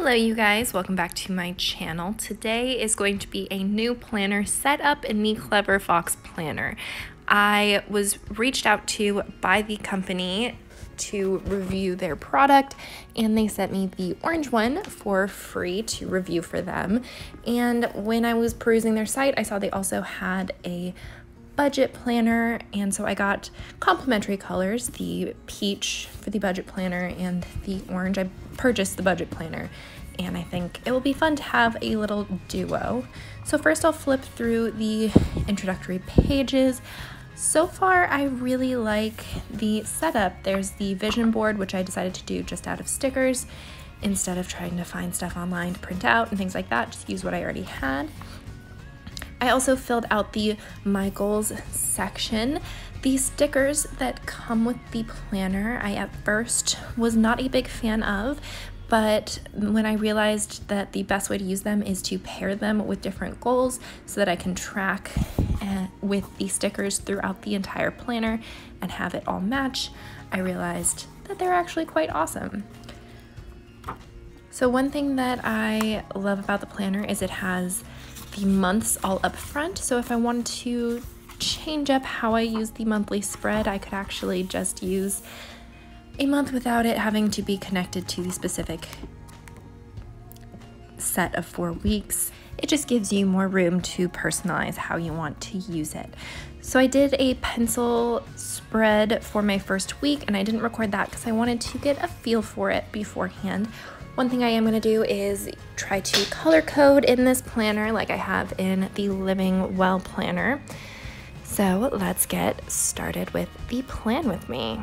Hello you guys, welcome back to my channel. Today is going to be a new planner set up in the Clever Fox planner. I was reached out to by the company to review their product, and they sent me the orange one for free to review for them. And when I was perusing their site, I saw they also had a budget planner, and so I got complimentary colors, the peach for the budget planner and the orange. I purchased the budget planner, and I think it will be fun to have a little duo. So first I'll flip through the introductory pages. So far I really like the setup. There's the vision board, which I decided to do just out of stickers instead of trying to find stuff online to print out and things like that. Just use what I already had. I also filled out the My Goals section. The stickers that come with the planner, I at first was not a big fan of, but when I realized that the best way to use them is to pair them with different goals so that I can track with the stickers throughout the entire planner and have it all match, I realized that they're actually quite awesome. So one thing that I love about the planner is it has the months all up front. So if I wanted to change up how I use the monthly spread, I could actually just use a month without it having to be connected to the specific set of 4 weeks. It just gives you more room to personalize how you want to use it. So I did a pencil spread for my first week, and I didn't record that because I wanted to get a feel for it beforehand. One thing I am going to do is try to color code in this planner like I have in the Living Well planner. So let's get started with the plan with me.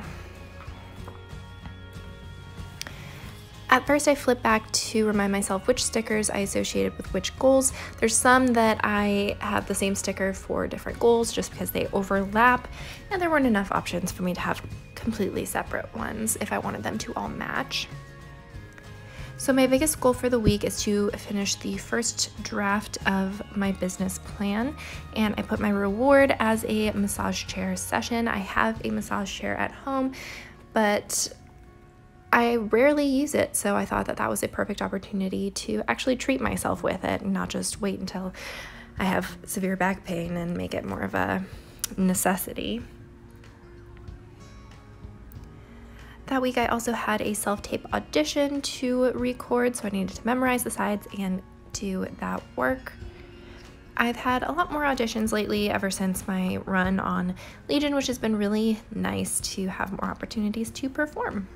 At first I flip back to remind myself which stickers I associated with which goals. There's some that I have the same sticker for different goals just because they overlap, and there weren't enough options for me to have completely separate ones if I wanted them to all match. So my biggest goal for the week is to finish the first draft of my business plan, and I put my reward as a massage chair session. I have a massage chair at home, but I rarely use it, so I thought that that was a perfect opportunity to actually treat myself with it and not just wait until I have severe back pain and make it more of a necessity. That week I also had a self-tape audition to record, so I needed to memorize the sides and do that work. I've had a lot more auditions lately ever since my run on Legion, which has been really nice to have more opportunities to perform.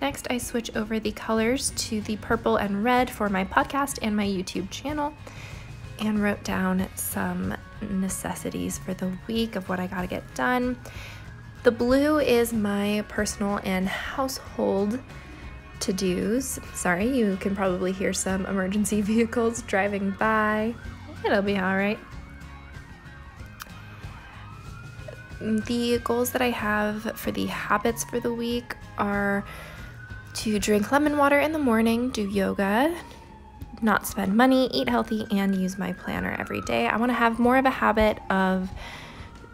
Next, I switch over the colors to the purple and red for my podcast and my YouTube channel, and wrote down some necessities for the week of what I gotta get done. The blue is my personal and household to-dos. Sorry, you can probably hear some emergency vehicles driving by. It'll be all right. The goals that I have for the habits for the week are to drink lemon water in the morning, do yoga, not spend money, eat healthy, and use my planner every day. I want to have more of a habit of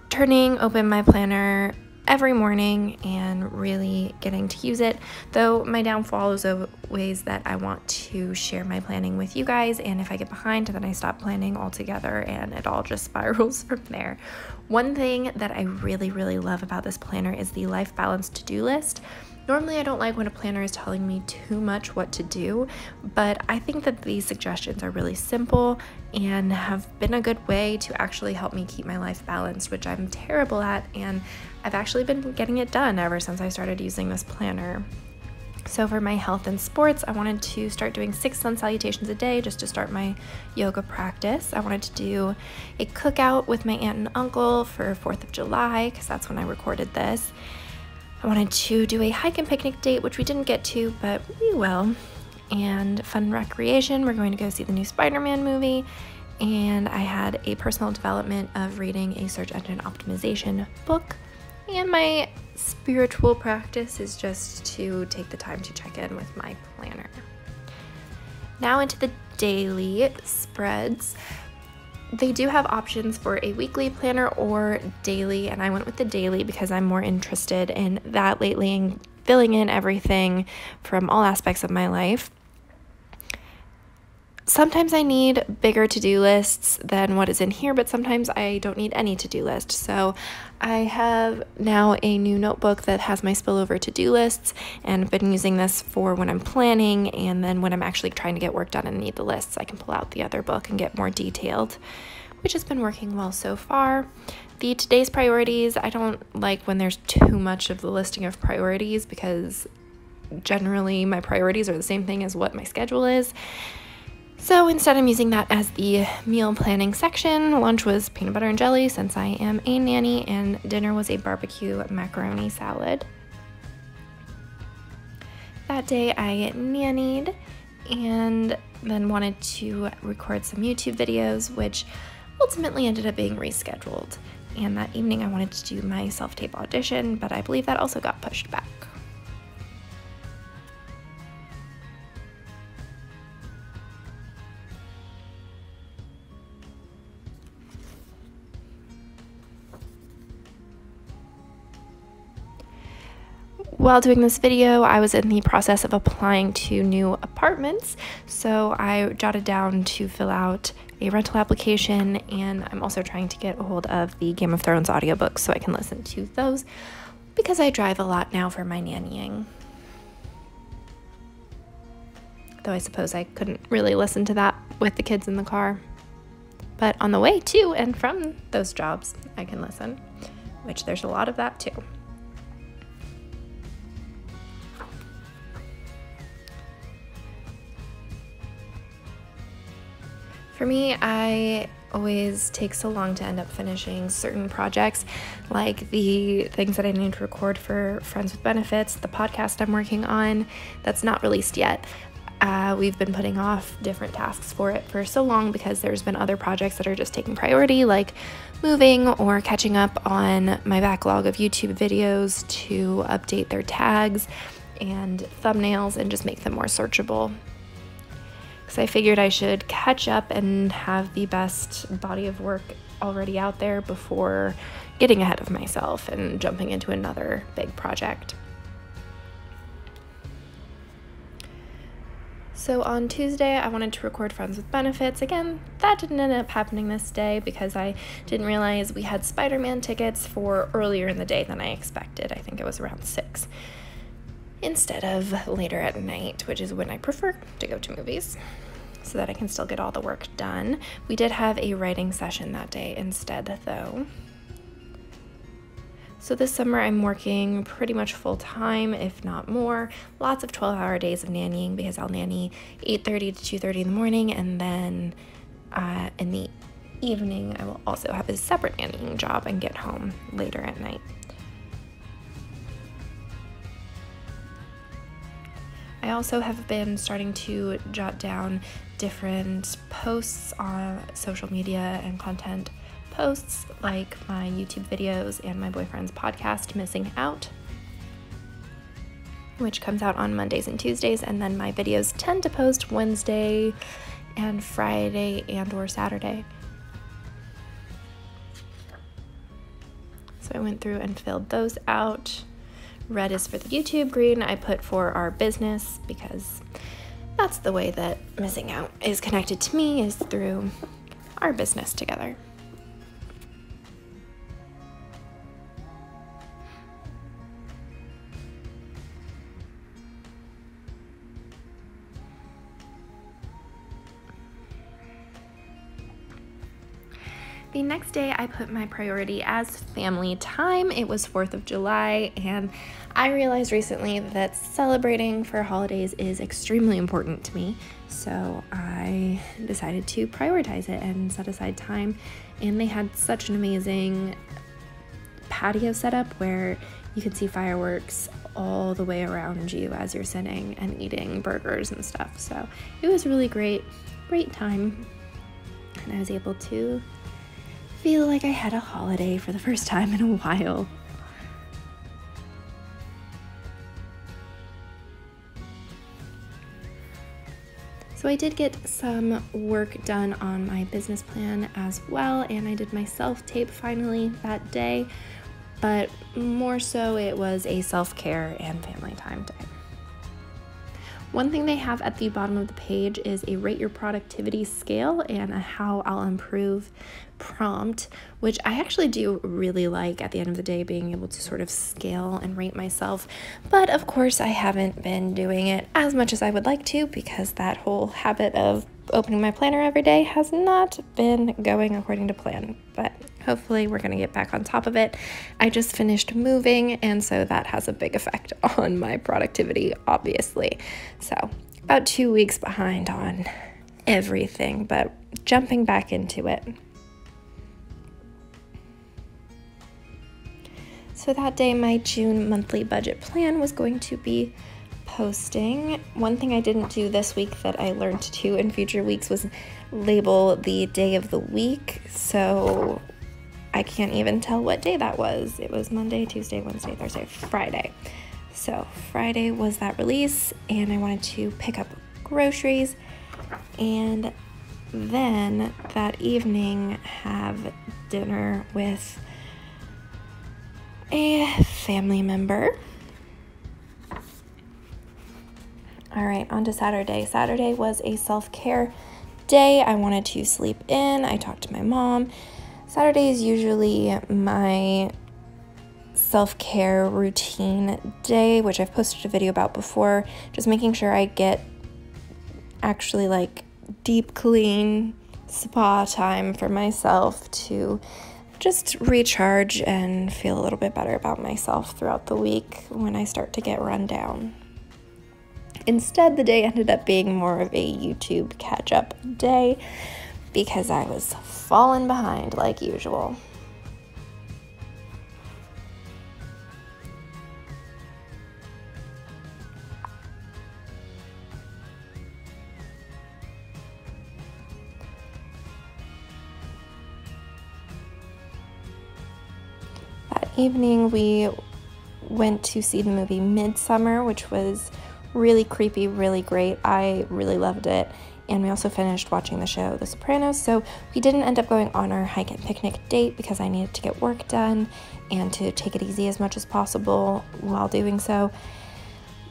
turning open my planner every morning and really getting to use it, though my downfall is ways that I want to share my planning with you guys, and if I get behind, then I stop planning altogether and it all just spirals from there. One thing that I really love about this planner is the life balance to-do list. Normally I don't like when a planner is telling me too much what to do, but I think that these suggestions are really simple and have been a good way to actually help me keep my life balanced, which I'm terrible at, and I've actually been getting it done ever since I started using this planner. So for my health and sports, I wanted to start doing 6 sun salutations a day just to start my yoga practice. I wanted to do a cookout with my aunt and uncle for 4th of July, because that's when I recorded this. I wanted to do a hike and picnic date, which we didn't get to, but we will. And fun recreation, we're going to go see the new Spider-Man movie. And I had a personal development of reading a search engine optimization book. And my spiritual practice is just to take the time to check in with my planner. Now into the daily spreads. They do have options for a weekly planner or daily, and I went with the daily because I'm more interested in that lately and filling in everything from all aspects of my life. Sometimes I need bigger to-do lists than what is in here, but sometimes I don't need any to-do list. So I have now a new notebook that has my spillover to-do lists, and I've been using this for when I'm planning, and then when I'm actually trying to get work done and need the lists, I can pull out the other book and get more detailed, which has been working well so far. The today's priorities, I don't like when there's too much of the listing of priorities, because generally my priorities are the same thing as what my schedule is. So instead, I'm using that as the meal planning section. Lunch was peanut butter and jelly since I am a nanny, and dinner was a barbecue macaroni salad. That day I nannied and then wanted to record some YouTube videos, which ultimately ended up being rescheduled. And that evening I wanted to do my self-tape audition, but I believe that also got pushed back. While doing this video, I was in the process of applying to new apartments, so I jotted down to fill out a rental application, and I'm also trying to get a hold of the Game of Thrones audiobooks so I can listen to those, because I drive a lot now for my nannying. Though I suppose I couldn't really listen to that with the kids in the car. But on the way to and from those jobs, I can listen, which there's a lot of that too. For me, I always take so long to end up finishing certain projects, like the things that I need to record for Friends with Benefits, the podcast I'm working on that's not released yet. We've been putting off different tasks for it for so long because there's been other projects that are just taking priority, like moving or catching up on my backlog of YouTube videos to update their tags and thumbnails and just make them more searchable. So I figured I should catch up and have the best body of work already out there before getting ahead of myself and jumping into another big project. So on Tuesday, I wanted to record Friends with Benefits. Again, that didn't end up happening this day because I didn't realize we had Spider-Man tickets for earlier in the day than I expected. I think it was around 6. Instead of later at night, which is when I prefer to go to movies, so that I can still get all the work done. We did have a writing session that day instead, though. So this summer I'm working pretty much full-time, if not more. Lots of 12-hour days of nannying because I'll nanny 8:30 to 2:30 in the morning, and then in the evening I will also have a separate nannying job and get home later at night. I also have been starting to jot down different posts on social media and content posts, like my YouTube videos and my boyfriend's podcast, Missing Out, which comes out on Mondays and Tuesdays, and then my videos tend to post Wednesday and Friday and or Saturday. So I went through and filled those out. Red is for the YouTube, green I put for our business, because that's the way that Missing Out is connected to me, is through our business together. The next day I put my priority as family time. It was 4th of July, and I realized recently that celebrating for holidays is extremely important to me. So I decided to prioritize it and set aside time. And they had such an amazing patio setup where you could see fireworks all the way around you as you're sitting and eating burgers and stuff. So it was really great time. And I was able to feel like I had a holiday for the first time in a while. So I did get some work done on my business plan as well, and I did my self-tape finally that day. but more so it was a self-care and family time day. One thing they have at the bottom of the page is a rate your productivity scale and a how I'll improve prompt, which I actually do really like at the end of the day, being able to sort of scale and rate myself. But of course I haven't been doing it as much as I would like to, because that whole habit of opening my planner every day has not been going according to plan. But hopefully we're going to get back on top of it. I just finished moving, and so that has a big effect on my productivity, obviously. So about 2 weeks behind on everything, but jumping back into it. So that day, my June monthly budget plan was going to be posting. One thing I didn't do this week that I learned to do in future weeks was label the day of the week. So I can't even tell what day that was. It was Monday, Tuesday, Wednesday, Thursday, Friday. So Friday was that release, and I wanted to pick up groceries and then that evening have dinner with a family member. All right, on to Saturday. Saturday was a self-care day. I wanted to sleep in. I talked to my mom. Saturday is usually my self-care routine day, which I've posted a video about before, just making sure I get actually like deep clean spa time for myself to just recharge and feel a little bit better about myself throughout the week when I start to get run down. Instead, the day ended up being more of a YouTube catch-up day because I was falling behind like usual. That evening, we went to see the movie Midsummer, which was really creepy, really great. I really loved it. And we also finished watching the show The Sopranos, so we didn't end up going on our hike and picnic date because I needed to get work done and to take it easy as much as possible while doing so.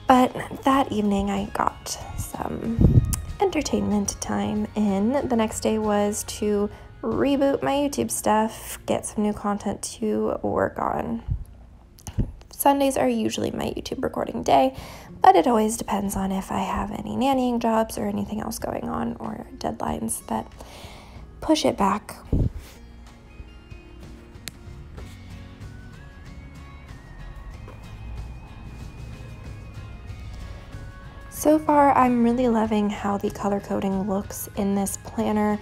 But that evening I got some entertainment time in. The next day was to reboot my YouTube stuff, get some new content to work on. Sundays are usually my YouTube recording day, but it always depends on if I have any nannying jobs or anything else going on or deadlines that push it back. So far, I'm really loving how the color coding looks in this planner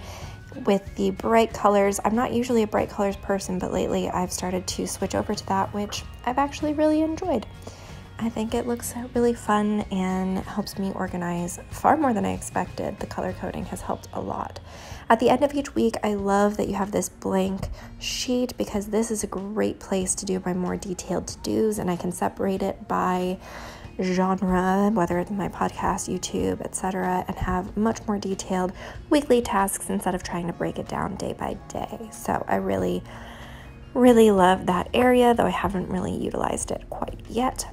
with the bright colors. I'm not usually a bright colors person, but lately I've started to switch over to that, which I've actually really enjoyed. I think it looks really fun and helps me organize far more than I expected. The color coding has helped a lot. At the end of each week, I love that you have this blank sheet because this is a great place to do my more detailed to-dos, and I can separate it by genre, whether it's my podcast, YouTube, etc., and have much more detailed weekly tasks instead of trying to break it down day by day. So I really love that area, though I haven't really utilized it quite yet.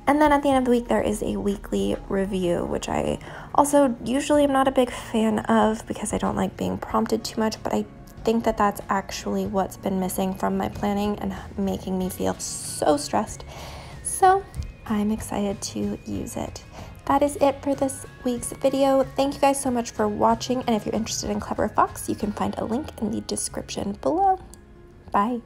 And then at the end of the week, there is a weekly review, which I also usually am not a big fan of because I don't like being prompted too much, but I think that that's actually what's been missing from my planning and making me feel so stressed. So I'm excited to use it. That is it for this week's video. Thank you guys so much for watching, and if you're interested in Clever Fox, you can find a link in the description below. Bye.